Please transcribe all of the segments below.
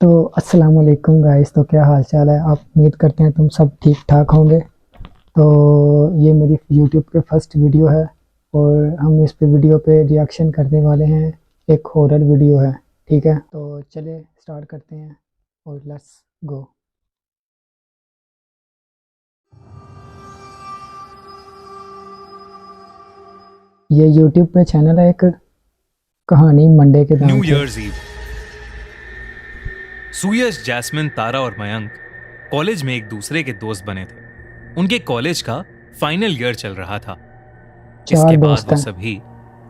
तो अस्सलाम वालेकुम गाइस। तो क्या हाल चाल है? आप उम्मीद करते हैं तुम सब ठीक ठाक होंगे। तो ये मेरी यूट्यूब पे फर्स्ट वीडियो है और हम इस पे वीडियो पे रिएक्शन करने वाले हैं। एक हॉरर वीडियो है, ठीक है? तो चलिए स्टार्ट करते हैं और लेट्स गो। ये यूट्यूब पे चैनल है एक कहानी मंडे के नाम न्यू से। Year's Eve. Suyash, Jasmine, Tara और मयंक कॉलेज में एक दूसरे के दोस्त बने थे। उनके कॉलेज का फाइनल ईयर चल रहा था। चार इसके बाद दोस्त वो हैं। सभी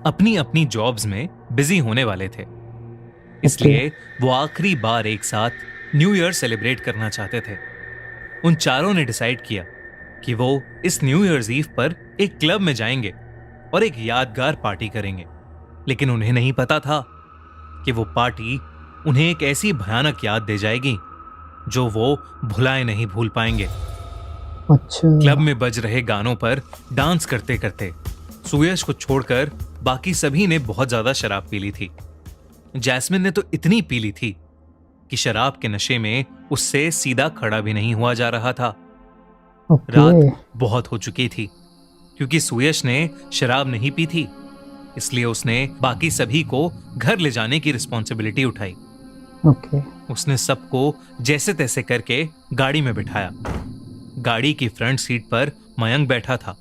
अपनी अपनी जॉब्स में बिजी होने वाले थे। ओके। इसलिए वो आखिरी बार एक साथ न्यू ईयर सेलिब्रेट करना चाहते थे। उन चारों ने डिसाइड किया कि वो इस न्यू ईयर्स ईव पर एक क्लब में जाएंगे और एक यादगार पार्टी करेंगे। लेकिन उन्हें नहीं पता था कि वो पार्टी उन्हें एक ऐसी भयानक याद दे जाएगी जो वो भुलाए नहीं भूल पाएंगे। अच्छा। क्लब में बज रहे गानों पर डांस करते करते सुयश को छोड़कर बाकी सभी ने बहुत ज्यादा शराब पी ली थी। जैस्मिन ने तो इतनी पी ली थी कि शराब के नशे में उससे सीधा खड़ा भी नहीं हुआ जा रहा था। ओके। रात बहुत हो चुकी थी। क्योंकि सुयश ने शराब नहीं पी थी, इसलिए उसने बाकी सभी को घर ले जाने की रिस्पॉन्सिबिलिटी उठाई। ओके। उसने सबको जैसे तैसे करके गाड़ी में बिठाया। गाड़ी की फ्रंट सीट पर मयंक बैठा था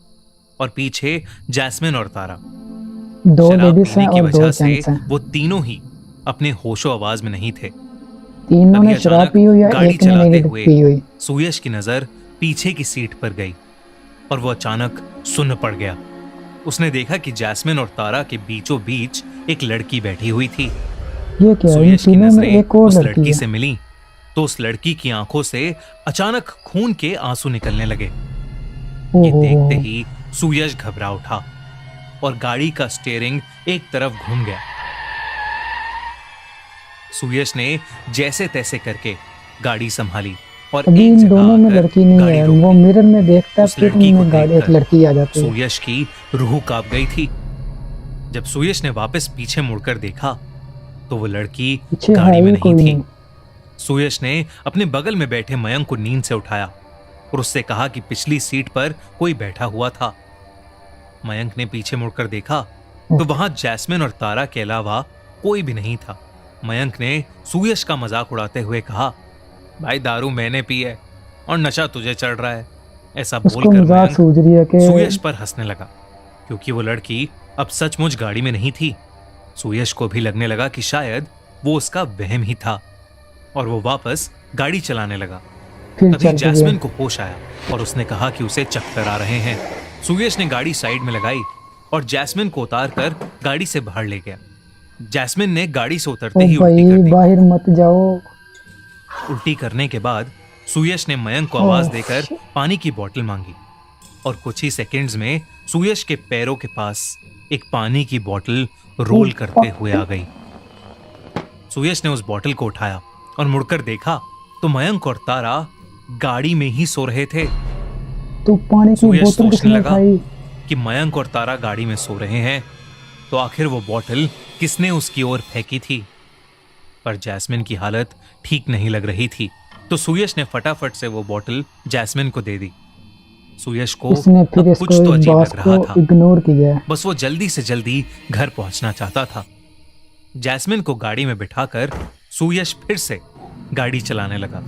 और पीछे जैस्मिन और तारा। दो शराब लेडीज पीने हैं की और दो वजह से जेंट्स हैं। वो तीनों ही अपने होशो आवाज में नहीं थे। तीनों तभी ने शराब अचानक पी हुई या गाड़ी एक ने चलाते नहीं हुए पी हुई? सुयश की नजर पीछे की सीट पर गई और वो अचानक सुन्न पड़ गया। उसने देखा कि जैस्मिन और तारा के बीचों बीच एक लड़की बैठी हुई थी। ये क्या है? इन सुयश की तीनों में नजरें एक और उस लड़की लड़की है। से मिली तो उस लड़की की आंखों से अचानक खून के आंसू निकलने लगे। ये ओहो। देखते ही सुयश घबरा उठा और गाड़ी का स्टीयरिंग एक तरफ घूम गया। सुयश ने जैसे तैसे करके गाड़ी संभाली और अभी एक इन जगह दोनों में आकर लड़की नहीं गाड़ी है, रोक वो दी। मिरर में देखता है उस फिर लड़की को उनमें गाड़ी एक देखकर लड़की आ जाती है। सुयश की रूह कांप गई थी। जब सुयश ने वापस पीछे मुड़कर देखा तो वो लड़की पीछे है गाड़ी में ही नहीं कोई थी। नहीं। सुयश ने अपने बगल में बैठे मयंक को नींद से उठाया और उससे कहा कि पिछली सीट पर कोई बैठा हुआ था। मयंक ने पीछे मुड़कर देखा तो ओके। वहां जैस्मिन और तारा के अलावा कोई भी नहीं था। मयंक ने सुयश का मजाक उड़ाते हुए कहा, भाई दारू मैंने पी है और नशा तुझे चढ़ रहा है। ऐसा उसको बोलकर मजाक मयंक सूझ रही है कि सुयश पर हंसने लगा क्योंकि वो लड़की अब सचमुच गाड़ी में नहीं थी। सुयश को भी लगने लगा कि शायद वो उसका वहम ही था और वो वापस गाड़ी चलाने लगा। फिर तभी चल गए। जैस्मिन को होश आया और उसने कहा कि उसे चक्कर आ रहे हैं। सुयश ने गाड़ी साइड में लगाई और जैस्मिन को उतार कर गाड़ी से बाहर ले गया। जैस्मिन ने गाड़ी से उतरते ओ ही उल्टी कर भाई दी। बाहर मत जाओ। उल्टी करने के बाद सुयश ने मयंक को आवाज ओह देकर शिट। पानी की बोतल मांगी और कुछ ही सेकंड्स में सुयश के पैरों के पास एक पानी की बोतल ओ रोल करते हुए आ फक। गई। सुयश ने उस बोतल को उठाया और मुड़कर देखा तो मयंक और तारा गाड़ी में ही सो रहे थे। तो पानी की सुयश बोतल सोचने किसने लगा उठाई? कि मयंक और तारा गाड़ी में सो रहे हैं तो आखिर वो बोतल किसने उसकी ओर फेंकी थी। पर जैस्मिन की हालत ठीक नहीं लग रही थी तो सुयश ने फटाफट से वो बोतल जैस्मिन को दे दी। सुयश को इसने फिर अब इसको कुछ तो इस अजीब बात लग रहा को था। इग्नोर किया है। बस वो जल्दी से जल्दी घर पहुंचना चाहता था। जैस्मिन को गाड़ी में बिठाकर सुयश फिर से गाड़ी चलाने लगा।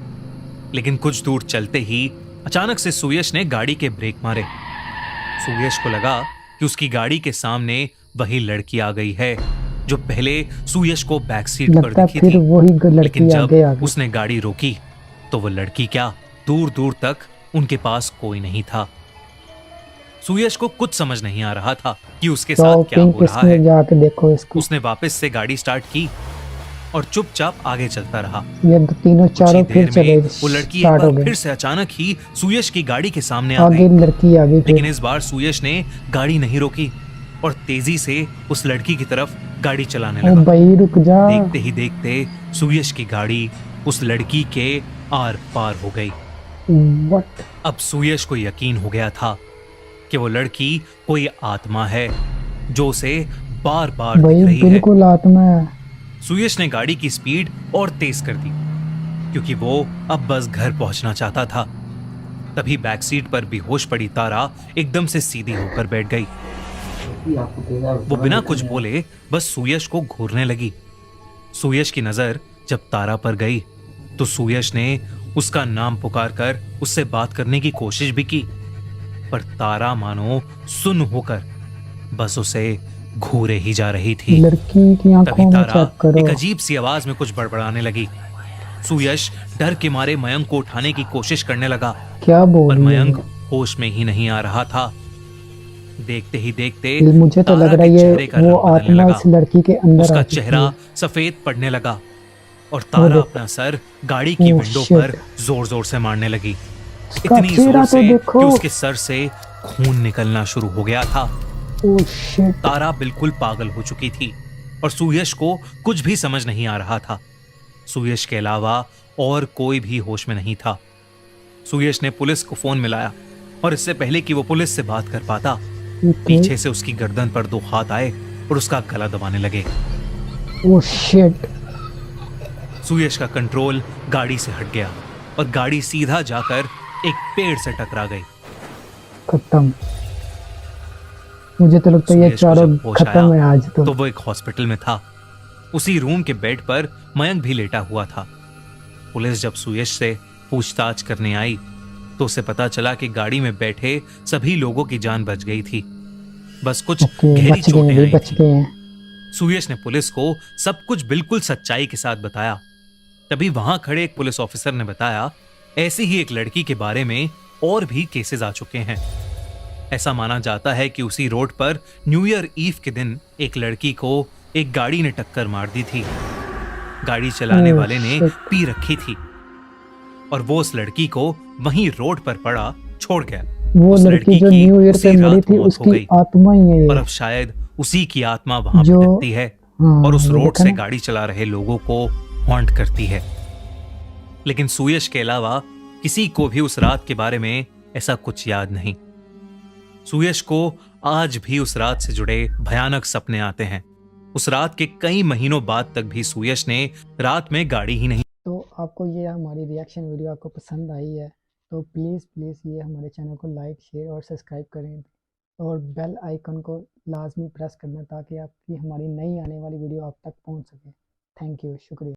लेकिन कुछ दूर चलते ही अचानक से सुयश ने गाड़ी के ब्रेक मारे। सुयश को लगा कि उसकी गाड़ी के सामने वही लड़की आ गई है जो पहले सुयश को बैक सीट पर लगता है दिखी फिर थी। वही लेकिन लड़की जब आगे आ गई। उसने गाड़ी रोकी तो वो लड़की क्या, दूर दूर तक उनके पास कोई नहीं था। सुयश को कुछ समझ नहीं आ रहा था कि उसके तो साथ क्या पिंक हो रहा इसमें है। जाके देखो इसको। उसने वापस से गाड़ी स्टार्ट की और चुपचाप आगे चलता रहा। ये तीनों कुछ ही चारों फिर देर चले में वो लड़की एक स्टार्ट हो बार गए। फिर से अचानक ही सुयश की गाड़ी के सामने आ आगे गई। लड़की आ गई लेकिन फिर। इस बार सुयश ने गाड़ी नहीं रोकी और तेजी से उस लड़की की तरफ गाड़ी चलाने ओ लगा। भाई रुक जा। देखते ही देखते सुयश की गाड़ी उस लड़की के आर पार हो गई। व्हाट? अब सुयश को यकीन हो गया था कि वो लड़की कोई आत्मा है जो उसे बार बार भाई दिख रही है। बिल्कुल आत्मा है। सुयश ने गाड़ी की स्पीड और तेज कर दी क्योंकि वो अब बस घर पहुंचना चाहता था। तभी बैक सीट पर बेहोश पड़ी तारा एकदम से सीधी होकर बैठ गई। वो बिना कुछ बोले बस सुयश को घूरने लगी। सुयश की नजर जब तारा पर गई तो सुयश ने उसका नाम पुकार कर उससे बात करने की कोशिश भी की, पर तारा मानो सुन होकर बस उसे घूरे ही जा रही थी। लड़की की तभी आंखों में तारा चेक करो। एक अजीब सी आवाज में कुछ बड़बड़ाने लगी। सुयश डर के मारे मयंक को उठाने की कोशिश करने लगा, क्या बोल पर रही मयंक है? होश में ही नहीं आ रहा था। देखते ही देखते मुझे तो लग तारा रहा के है ये चेहरे का वो रंग बदलने आत्मा लगा। इस लड़की के अंदर आ उसका चुकी चेहरा है। सफेद पड़ने लगा और वो तारा देखो। अपना सर गाड़ी की ओह विंडो पर शिट, जोर जोर से मारने लगी। उसका इतनी चेहरा जोर तो से देखो। कि उसके सर से खून निकलना शुरू हो गया था। Oh shit. तारा बिल्कुल पागल हो चुकी थी और सुयश को कुछ भी समझ नहीं आ रहा था। सुयश के अलावा और कोई भी होश में नहीं था। सुयश ने पुलिस को फोन मिलाया और इससे पहले कि वो पुलिस से बात कर पाता, ओके। पीछे से उसकी गर्दन पर दो हाथ आए और उसका गला दबाने लगे। Oh shit. सुयश का कंट्रोल गाड़ी से हट गया और गाड़ी सीधा जाकर एक पेड़ से टकरा गई। खत्म। मुझे तो लगता है ये सुयश को चारों जब होश आया खत्म है आज तो। तो वो एक हॉस्पिटल में था। उसी रूम के बेड पर मयंक भी लेटा हुआ था। पुलिस जब सुयश से पूछताछ करने आई तो उसे पता चला कि गाड़ी में बैठे सभी लोगों की जान बच गई थी, बस कुछ ओके, गहरी बच गए चोटें हैं भाई, आई बच थी। गए हैं। सुयश ने पुलिस को सब कुछ बिल्कुल सच्चाई के साथ बताया। तभी वहां खड़े एक पुलिस ऑफिसर ने बताया, ऐसी ही एक लड़की के बारे में और भी केसेस आ चुके हैं। ऐसा माना जाता है कि उसी रोड पर न्यू ईयर ईव के दिन एक लड़की को एक गाड़ी ने टक्कर मार दी थी। गाड़ी चलाने ओह वाले ने शिट। पी रखी थी और वो उस लड़की को वहीं रोड पर पड़ा छोड़ गया। वो उस लड़की लड़की जो की न्यू ईयर पे उसी मरी रात थी मौत हो उसकी गई आत्मा ही है और ये। अब शायद उसी की आत्मा वहां जो भटकती है और हाँ, उस वो रोड देखा से ना। गाड़ी चला रहे लोगों को हॉन्ट करती है। लेकिन सुयश के अलावा किसी को भी उस रात के बारे में ऐसा कुछ याद नहीं। सुयश को आज भी उस रात से जुड़े भयानक सपने आते हैं। उस रात के कई महीनों बाद तक भी सुयश ने रात में गाड़ी ही नहीं। तो आपको ये हमारी रिएक्शन वीडियो आपको पसंद आई है तो प्लीज़ प्लीज़ ये हमारे चैनल को लाइक शेयर और सब्सक्राइब करें और बेल आइकन को लाजमी प्रेस करना ताकि आपकी हमारी नई आने वाली वीडियो आप तक पहुंच सके। थैंक यू, शुक्रिया।